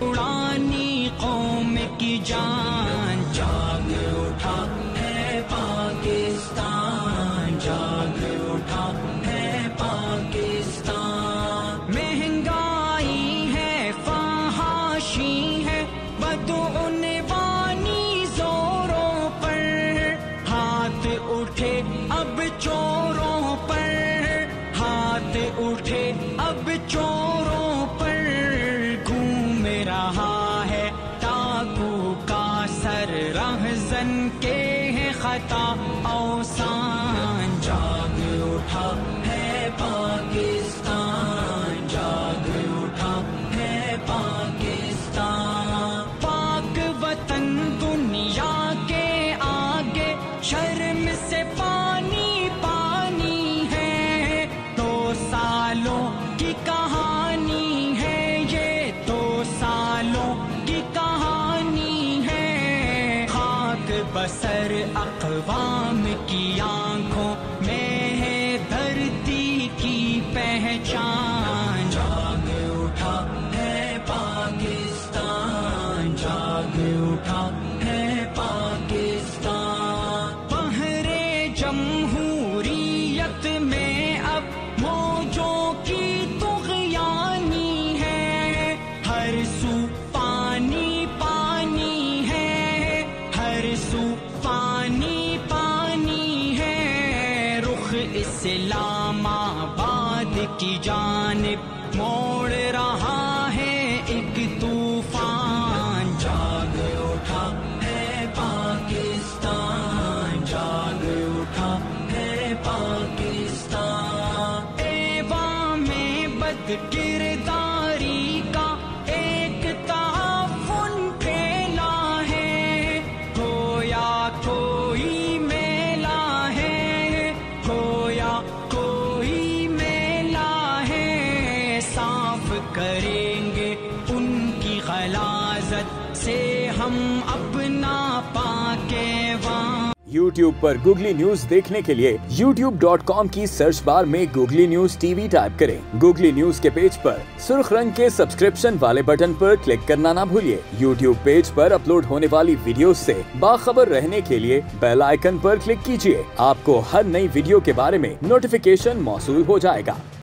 उड़ानी कौम की जान, जाग उठा है पाकिस्तान, जाग उठा है पाकिस्तान। महंगाई है, फहाशी है, बदउनवानी जोरों पर, हाथ उठे अब चोरों पर, हाथ उठे अब चोरों पर। घूम रहा है डाकू का सर, रहज़न के है खता औसान। जाग उठा है पाकिस्तान, जाग उठा है पाकिस्तान। पाक वतन दुनिया के आगे शर्म से पानी पानी है। 2 सालों की कहानी है ये, 2 सालों की कहानी है। खाक बसर अक़वाम की आंखों में है धरती की पहचान। जाग उठा है पाकिस्तान, जाग उठा है पाकिस्तान। पहरे जमहूरियत में अब मौजों की तुग़यानी है। हर सू पानी पानी है, हर सू पानी पानी है। रुख इस्लामाबाद की जानिब मोड़ रहा है एक तूफान। जाग उठा है पाकिस्तान, जाग उठा है पाकिस्तान। एवा में बदकिरदारी का एक ताफुन फैला है, खोया कोई मेला है, खोया कोई मेला है। साफ करेंगे उनकी गलाजत से हम अपना पाकेवा। YouTube पर गूगली न्यूज देखने के लिए youtube.com की सर्च बार में गूगली न्यूज टीवी टाइप करें। गूगली न्यूज के पेज पर सुर्ख रंग के सब्सक्रिप्शन वाले बटन पर क्लिक करना ना भूलिए। YouTube पेज पर अपलोड होने वाली वीडियोस से बाखबर रहने के लिए बेल आइकन पर क्लिक कीजिए। आपको हर नई वीडियो के बारे में नोटिफिकेशन मौसूल हो जाएगा।